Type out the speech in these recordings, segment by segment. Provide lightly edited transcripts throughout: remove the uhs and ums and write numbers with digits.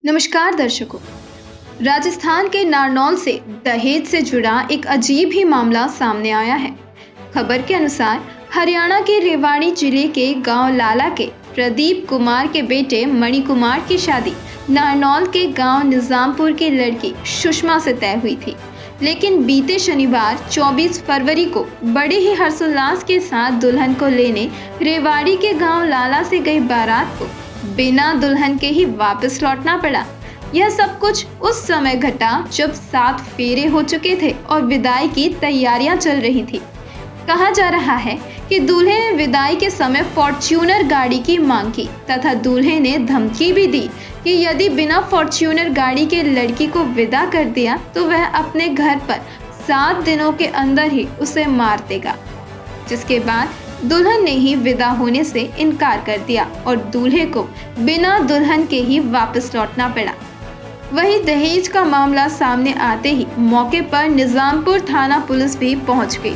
नमस्कार दर्शकों। राजस्थान के नारनौल से दहेज से जुड़ा एक अजीब ही मामला सामने आया है। खबर के अनुसार हरियाणा के रेवाड़ी जिले के गांव लाला के प्रदीप कुमार के बेटे मणि कुमार की शादी नारनौल के गांव निजामपुर की लड़की सुषमा से तय हुई थी। लेकिन बीते शनिवार 24 फरवरी को बड़े ही हर्षोल्लास के साथ दुल्हन को लेने रेवाड़ी के गांव लाला से गई बारात को बिना दुल्हन के ही वापस लौटना पड़ा। यह सब कुछ उस समय घटा जब 7 फेरे हो चुके थे और विदाई की तैयारियां चल रही थी। कहा जा रहा है कि दूल्हे ने विदाई के समय फॉर्च्यूनर गाड़ी की मांग की तथा दूल्हे ने धमकी भी दी कि यदि बिना फॉर्च्यूनर गाड़ी के लड़की को विदा कर दिया तो वह अपने घर पर 7 दिनों के अंदर ही उसे मार देगा। जिसके बाद दुल्हन ने ही विदा होने से इनकार कर दिया और दूल्हे को बिना दुल्हन के ही वापस लौटना पड़ा। वहीं दहेज का मामला सामने आते ही मौके पर निजामपुर थाना पुलिस भी पहुंच गई,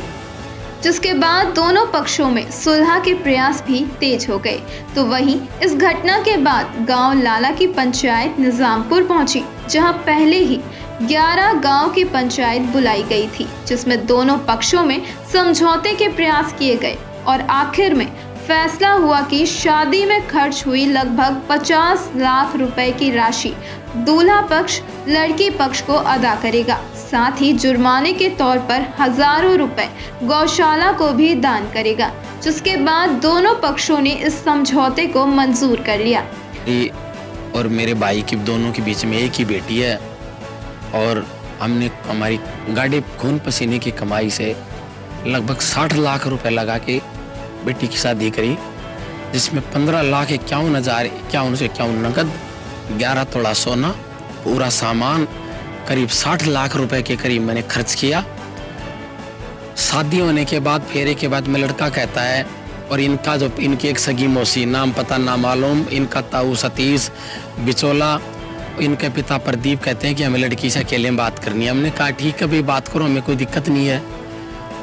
जिसके बाद दोनों पक्षों में सुलह के प्रयास भी तेज हो गए। तो वहीं इस घटना के बाद गांव लाला की पंचायत निजामपुर पहुंची, जहां पहले ही 11 गांव की पंचायत बुलाई गई थी, जिसमें दोनों पक्षों में समझौते के प्रयास किए गए और आखिर में फैसला हुआ कि शादी में खर्च हुई लगभग 50 लाख रुपए की राशि दूल्हा पक्ष लड़की पक्ष को अदा करेगा। साथ ही जुर्माने के तौर पर हजारों रुपए गौशाला को भी दान करेगा। जिसके बाद दोनों पक्षों ने इस समझौते को मंजूर कर लिया। और मेरे भाई के दोनों के बीच में एक ही बेटी है और हमने हमारी गाड़ी खून पसीने की कमाई से लगभग 60 लाख रुपए लगा के बेटी की शादी करी, जिसमें 15,51,51 नकद, 11 तोला सोना, पूरा सामान, करीब 60 लाख रुपए के करीब मैंने खर्च किया। शादी होने के बाद फेरे के बाद में लड़का कहता है, और इनका जो इनकी एक सगी मौसी, नाम पता ना मालूम, इनका ताऊ सतीश बिचौला, इनके पिता प्रदीप कहते हैं कि हमें लड़की से अकेले में बात करनी है। हमने कहा ठीक है भाई, बात करो, हमें कोई दिक्कत नहीं है।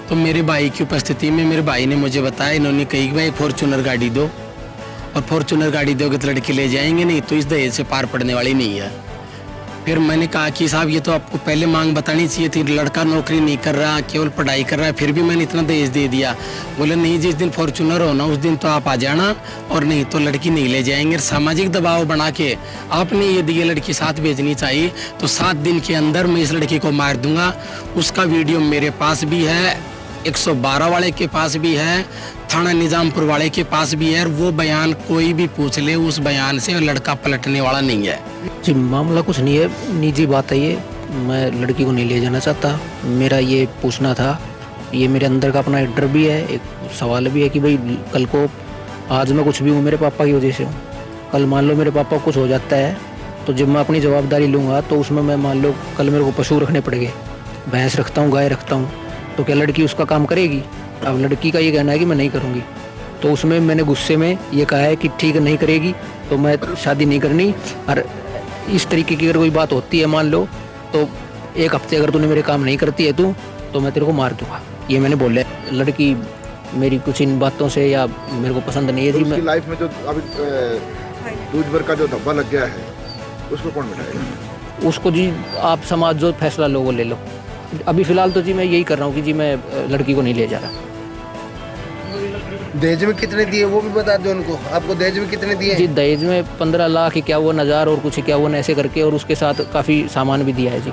तो मेरे भाई की उपस्थिति में मेरे भाई ने मुझे बताया, इन्होंने कही कि भाई फॉर्च्यूनर गाड़ी दो, और फॉर्च्यूनर गाड़ी दोगे तो लड़की ले जाएंगे, नहीं तो इस दहेज से पार पड़ने वाली नहीं है। फिर मैंने कहा कि साहब ये तो आपको पहले मांग बतानी चाहिए थी, लड़का नौकरी नहीं कर रहा, केवल पढ़ाई कर रहा है, फिर भी मैंने इतना दहेज दे दिया। बोले नहीं, जिस दिन फॉर्च्यूनर हो ना उस दिन तो आप आ जाना, और नहीं तो लड़की नहीं ले जाएंगे। सामाजिक दबाव बना के आपने यदि ये लड़की साथ भेजनी चाहिए तो 7 दिन के अंदर मैं इस लड़की को मार दूंगा। उसका वीडियो मेरे पास भी है, 112 वाले के पास भी है, थाना निजामपुर वाले के पास भी है, और वो बयान कोई भी पूछ ले, उस बयान से लड़का पलटने वाला नहीं है। जी मामला कुछ नहीं है, निजी बात है ये। मैं लड़की को नहीं ले जाना चाहता, मेरा ये पूछना था। ये मेरे अंदर का अपना एक डर भी है, एक सवाल भी है कि भाई कल को आज मैं कुछ भी हूँ मेरे पापा की वजह से हूँ, कल मान लो मेरे पापा को कुछ हो जाता है तो जब मैं अपनी जवाबदारी लूँगा तो उसमें मैं मान लो कल मेरे को पशु रखने पड़ेंगे, भैंस रखता हूँ, गाय रखता हूँ, तो क्या लड़की उसका काम करेगी? अब लड़की का ये कहना है कि मैं नहीं करूँगी, तो उसमें मैंने गुस्से में ये कहा है कि ठीक है नहीं करेगी तो मैं शादी नहीं करनी। और इस तरीके की अगर कोई बात होती है मान लो तो 1 हफ्ते अगर तूने मेरे काम नहीं करती है तू तो मैं तेरे को मार दूँगा, ये मैंने बोला। लड़की मेरी कुछ इन बातों से या मेरे को पसंद नहीं है जी। मैं लाइफ में जो अभी दूज भर का जो धब्बा लग गया है उसको कौन मिटाएगा? उसको जी आप समाज जो फैसला लो वो ले लो। अभी फिलहाल तो जी मैं यही कर रहा हूँ कि जी मैं लड़की को नहीं ले जा रहा। दहेज में कितने दिए वो भी बता दो उनको, आपको दहेज में कितने दिए? जी दहेज में 15,51,000 और कुछ 51 ऐसे करके, और उसके साथ काफ़ी सामान भी दिया है जी।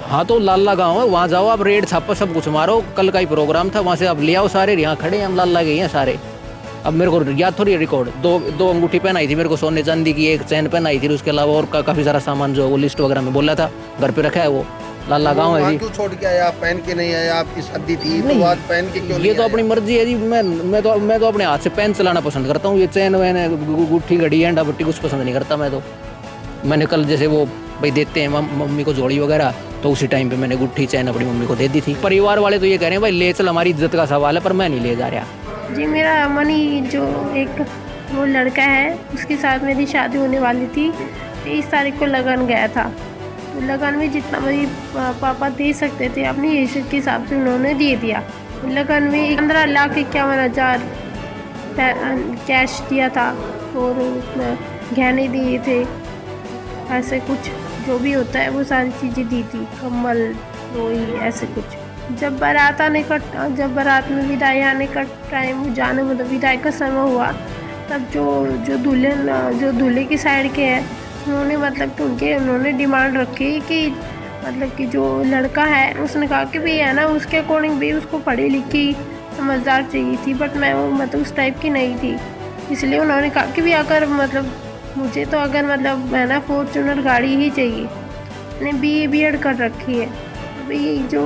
हाँ तो लाला गाँव है, वहाँ जाओ आप, रेड छापा सब कुछ मारो। कल का ही प्रोग्राम था, वहाँ से आप ले आओ सारे, यहाँ खड़े हैं हम, लाला गए हैं सारे। अब मेरे को याद थोड़ी रिकॉर्ड, दो अंगूठी पहनाई थी मेरे को सोने चांदी की, एक चैन पहनाई थी, उसके अलावा और काफ़ी सारा सामान जो वो लिस्ट वगैरह में बोला था घर पे रखा है वो। लाला गाँव है जी। क्यों छोड़ के आया? आप पहन के नहीं आया, आपकी शादी थी तो आज पहन के क्यों? ये तो अपनी मर्जी है जी। मैं तो अपने हाथ से पेन चलाना पसंद करता हूँ। ये चैन वैन गुट्ठी घड़ी अंडा बट्टी कुछ पसंद नहीं करता मैं तो। मैंने कल जैसे वो भाई देते हैं मम्मी को जोड़ी वगैरह, तो उसी टाइम पे मैंने गुट्ठी चैन अपनी मम्मी को दे दी थी। परिवार वाले तो ये कह रहे हैं भाई ले चल, हमारी इज्जत का सवाल है, पर मैं नहीं ले जा रहा जी। मेरा मनी जो एक वो लड़का है उसके साथ मेरी शादी होने वाली थी, 23 तारीख को लगन गया था। लगन में जितना मेरी पापा दे सकते थे अपनी हैसियत के हिसाब से उन्होंने दे दिया। लगन में 15,51,000 कैश दिया था और गहने दिए थे ऐसे कुछ जो भी होता है वो सारी चीज़ें दी थी, कम्बल, लोई, ऐसे कुछ। जब जब बारात में विदाई आने का टाइम, जाने मतलब विदाई का समय हुआ, तब जो दूल्हे की साइड के हैं उन्होंने मतलब उन्होंने डिमांड रखी कि मतलब कि जो लड़का है उसने कहा कि भी है ना, उसके अकॉर्डिंग भी उसको पढ़ी लिखी समझदार चाहिए थी, बट मैं वो मतलब उस टाइप की नहीं थी। इसलिए उन्होंने कहा कि भी अगर मतलब मुझे तो अगर मतलब है ना फॉर्च्यूनर गाड़ी ही चाहिए। मैंने BA कर रखी है। अभी जो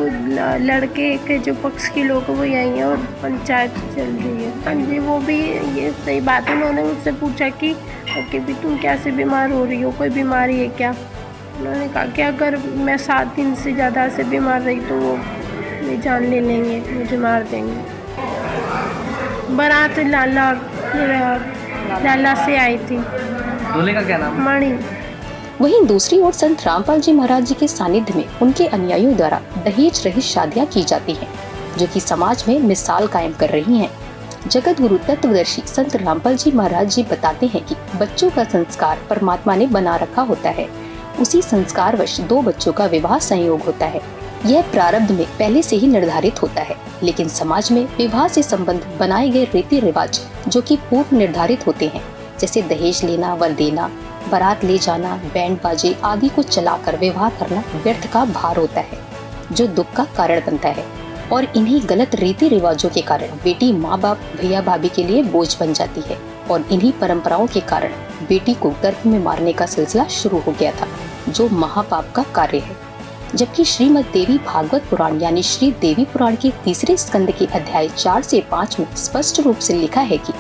लड़के के जो पक्ष के लोग हैं वो यहीं हैं और पंचायत चल रही है। हाँ जी, वो भी ये सही बात है। उन्होंने मुझसे पूछा कि भी तुम कैसे बीमार हो रही हो, कोई बीमारी है क्या? उन्होंने कहा कि अगर मैं 7 दिन से ज़्यादा से बीमार रही तो वो मेरी जान ले लेंगे, मुझे मार देंगे। बारात लाला से आई थी। दूल्हे का क्या नाम? मणि। वहीं दूसरी ओर संत रामपाल जी महाराज जी के सानिध्य में उनके अनुयायियों द्वारा दहेज रहित शादियां की जाती हैं, जो कि समाज में मिसाल कायम कर रही हैं। जगत गुरु तत्वदर्शी संत रामपाल जी महाराज जी बताते हैं कि बच्चों का संस्कार परमात्मा ने बना रखा होता है। उसी संस्कारवश 2 बच्चों का विवाह संयोग होता है। यह प्रारब्ध में पहले से ही निर्धारित होता है, लेकिन समाज में विवाह से संबंध बनाए गए रीति रिवाज जो कि पूर्व निर्धारित होते हैं, जैसे दहेज लेना, वर देना, बारात ले जाना, बैंड बाजे आदि को चलाकर विवाह करना व्यर्थ का भार होता है, जो दुख का कारण बनता है। और इन्हीं गलत रीति रिवाजों के कारण बेटी माँ बाप, भैया भाभी के लिए बोझ बन जाती है। और इन्हीं परंपराओं के कारण बेटी को गर्भ में मारने का सिलसिला शुरू हो गया था, जो महापाप का कार्य है। जबकि श्रीमद् देवी भागवत पुराण यानी श्री देवी पुराण के 3 स्कंद के अध्याय 4 से 5 में स्पष्ट रूप से लिखा है कि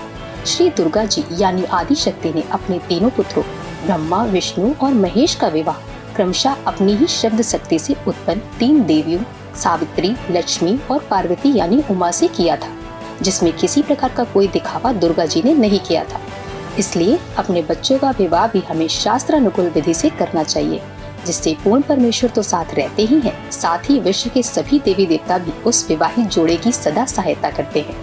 श्री दुर्गा जी यानी आदि शक्ति ने अपने तीनों पुत्रों ब्रह्मा, विष्णु और महेश का विवाह क्रमशः अपनी ही शब्द शक्ति से उत्पन्न 3 देवियों सावित्री, लक्ष्मी और पार्वती यानी उमा से किया था, जिसमें किसी प्रकार का कोई दिखावा दुर्गा जी ने नहीं किया था। इसलिए अपने बच्चों का विवाह भी हमें शास्त्रानुकूल विधि से करना चाहिए, जिससे पूर्ण परमेश्वर तो साथ रहते ही हैं, साथ ही विश्व के सभी देवी देवता भी उस विवाहित जोड़े की सदा सहायता करते हैं,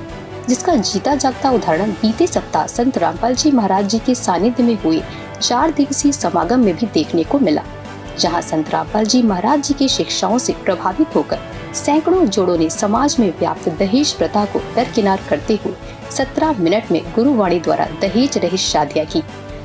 जिसका जीता जागता उदाहरण बीते सप्ताह संत रामपाल जी महाराज जी के सानिध्य में हुए 4 दिवसीय समागम में भी देखने को मिला, जहां संत रामपाल जी महाराज जी की शिक्षाओं से प्रभावित होकर सैकड़ों जोड़ों ने समाज में व्याप्त दहेज प्रथा को दरकिनार करते हुए 17 मिनट में गुरुवाणी द्वारा दहेज रहित शादियां की,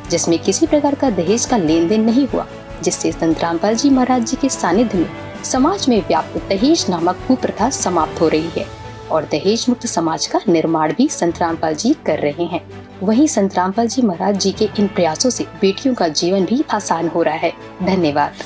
जिसमें किसी प्रकार का दहेज का लेन देन नहीं हुआ, जिससे संत रामपाल जी महाराज जी के सानिध्य में समाज में व्याप्त दहेज नामक कुप्रथा समाप्त हो रही है और दहेज मुक्त समाज का निर्माण भी संत रामपाल जी कर रहे हैं। वहीं संत रामपाल जी महाराज जी के इन प्रयासों से बेटियों का जीवन भी आसान हो रहा है। धन्यवाद।